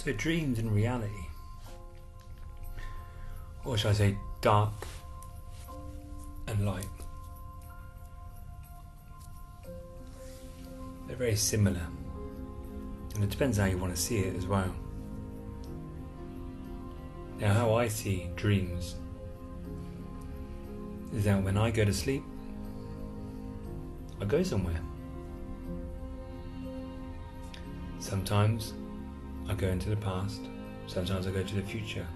So dreams and reality, or should I say dark and light, they're very similar, and it depends how you want to see it as well. Now, how I see dreams is that when I go to sleep, I go somewhere. Sometimes I go into the past, sometimes I go to the future.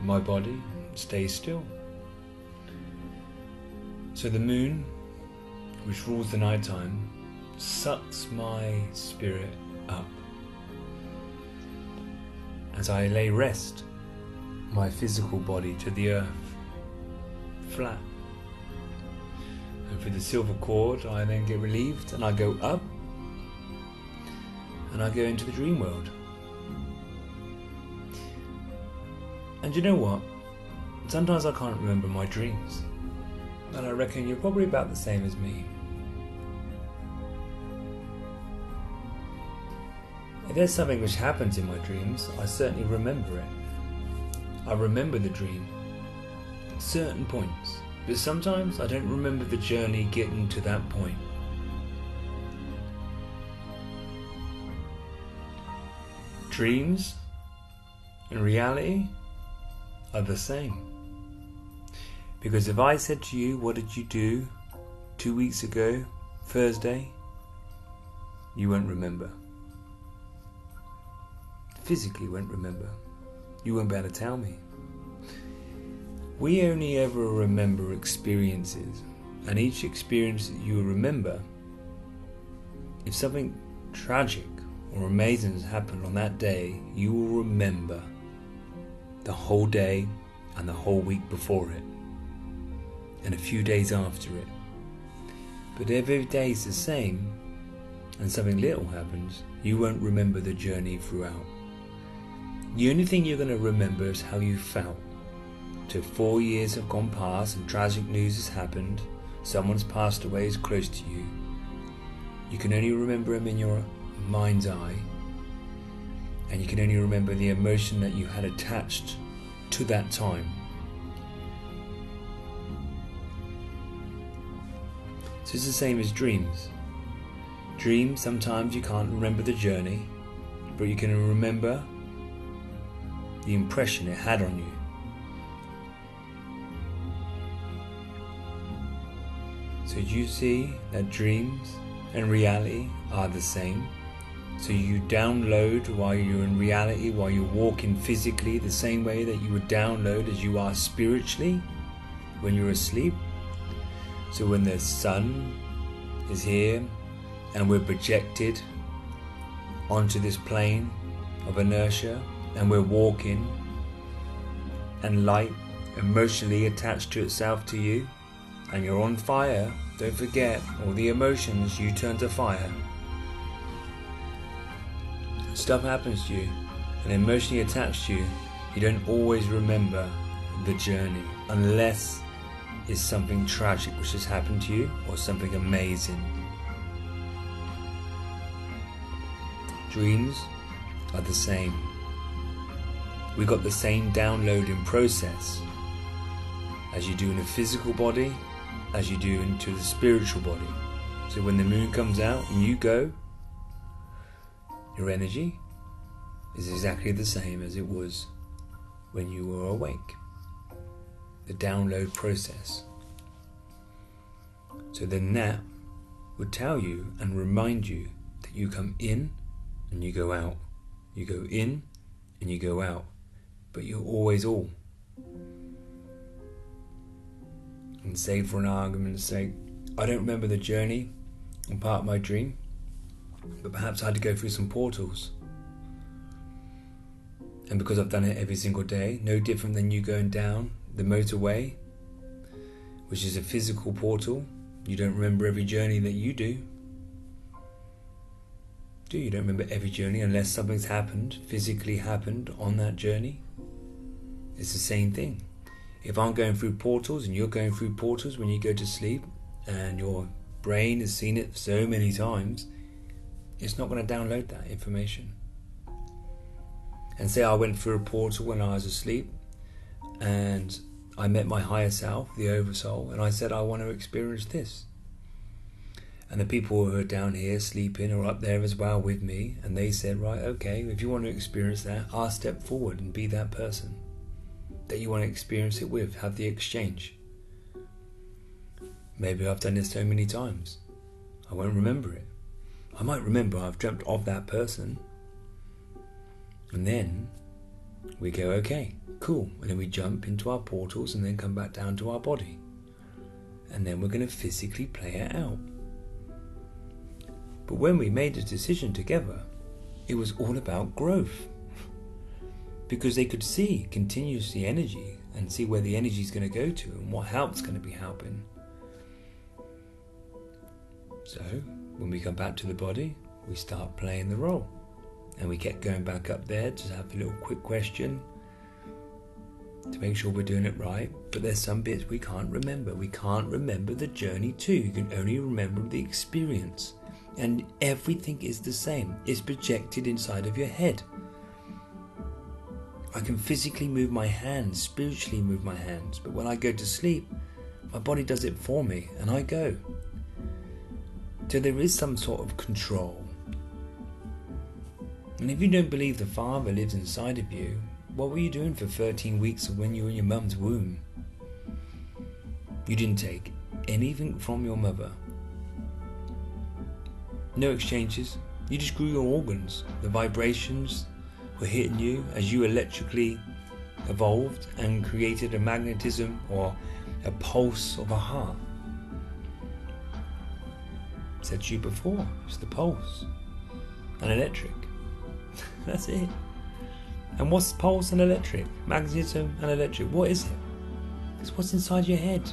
My body stays still. So the moon, which rules the nighttime, sucks my spirit up as I lay rest my physical body to the earth, flat. And through the silver cord I then get relieved and I go up and I go into the dream world. And you know what? Sometimes I can't remember my dreams. And I reckon you're probably about the same as me. If there's something which happens in my dreams, I certainly remember it. I remember the dream, certain points, but sometimes I don't remember the journey getting to that point. Dreams and reality are the same. Because if I said to you, what did you do 2 weeks ago, Thursday, you won't remember. Physically won't remember. You won't be able to tell me. We only ever remember experiences, and each experience that you remember, if something tragic or amazing has happened on that day, you will remember the whole day and the whole week before it and a few days after it. But if every day is the same and something little happens, you won't remember the journey throughout. The only thing you're going to remember is how you felt. Till 4 years have gone past and tragic news has happened, someone's passed away is close to you. You can only remember him in your mind's eye, and you can only remember the emotion that you had attached to that time. So it's the same as dreams. Dreams, sometimes you can't remember the journey, but you can remember the impression it had on you. So you see that dreams and reality are the same. So you download while you're in reality, while you're walking physically, the same way that you would download as you are spiritually when you're asleep. So when the sun is here and we're projected onto this plane of inertia and we're walking and light emotionally attached to itself to you and you're on fire, don't forget all the emotions you turn to fire. Stuff happens to you and emotionally attached to you, you don't always remember the journey unless it's something tragic which has happened to you or something amazing. Dreams are the same. We got the same downloading process as you do in a physical body, as you do into the spiritual body. So when the moon comes out and you go, your energy is exactly the same as it was when you were awake. The download process. So then that would tell you and remind you that you come in and you go out. You go in and you go out. But you're always all. And say for an argument's sake, I don't remember the journey and part of my dream, but perhaps I had to go through some portals. And because I've done it every single day, no different than you going down the motorway, which is a physical portal, you don't remember every journey that you do. You don't remember every journey unless something's happened, physically happened on that journey. It's the same thing. If I'm going through portals and you're going through portals when you go to sleep and your brain has seen it so many times, it's not going to download that information. And say I went through a portal when I was asleep and I met my higher self, the oversoul, and I said I want to experience this. And the people who are down here sleeping are up there as well with me, and they said, right, okay, if you want to experience that, I'll step forward and be that person that you want to experience it with, have the exchange. Maybe I've done this so many times, I won't remember it. I might remember I've dreamt of that person, and then we go, okay, cool, and then we jump into our portals and then come back down to our body, and then we're going to physically play it out. But when we made a decision together, it was all about growth. Because they could see continuously energy and see where the energy is going to go to and what help's going to be helping. So, when we come back to the body, we start playing the role. And we kept going back up there to have a little quick question to make sure we're doing it right. But there's some bits we can't remember. We can't remember the journey too. You can only remember the experience. And everything is the same. It's projected inside of your head. I can physically move my hands, spiritually move my hands, but when I go to sleep, my body does it for me, and I go. So there is some sort of control. And if you don't believe the Father lives inside of you, what were you doing for 13 weeks when you were in your mum's womb? You didn't take anything from your mother. No exchanges. You just grew your organs. The vibrations were hitting you as you electrically evolved and created a magnetism or a pulse of a heart. I said to you before, it's the pulse. And electric. That's it. And what's pulse and electric? Magnetism and electric. What is it? It's what's inside your head.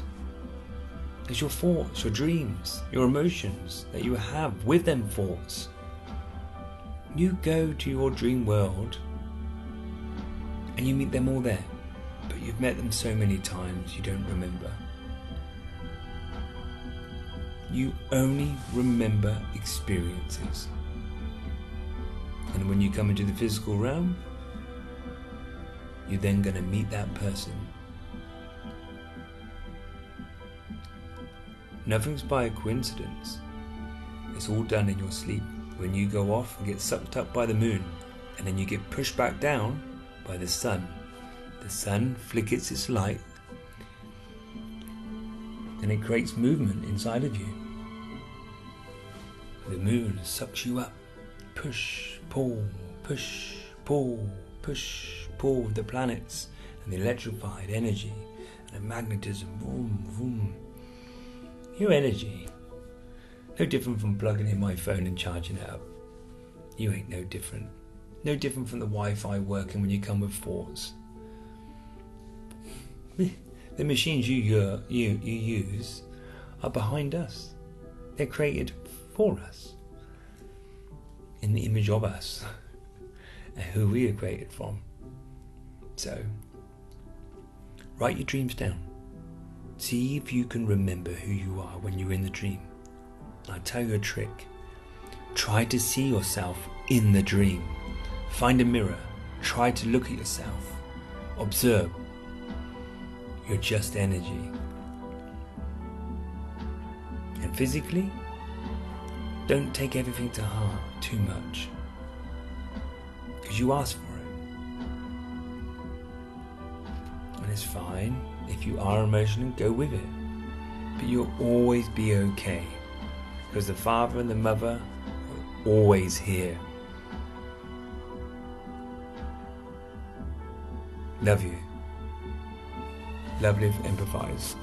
It's your thoughts, your dreams, your emotions that you have with them thoughts. You go to your dream world and you meet them all there, but you've met them so many times you don't remember. You only remember experiences. And when you come into the physical realm, you're then going to meet that person. Nothing's by a coincidence. It's all done in your sleep. When you go off and get sucked up by the moon, and then you get pushed back down by the sun. The sun flickers its light, and it creates movement inside of you. The moon sucks you up. Push, pull, push, pull, push, pull with the planets and the electrified energy and the magnetism. Vroom, vroom. Your energy, no different from plugging in my phone and charging it up. You ain't no different. No different from the Wi-Fi working when you come with thoughts. The machines you use are behind us. They're created for us, in the image of us, and who we are created from. So, write your dreams down. See if you can remember who you are when you're in the dream. I'll tell you a trick. Try to see yourself in the dream. Find a mirror. Try to look at yourself. Observe. You're just energy. And physically, don't take everything to heart too much. Because you asked for it. And it's fine. If you are emotional, go with it. But you'll always be okay. Because the Father and the Mother are always here. Love you. Love, live, empathize.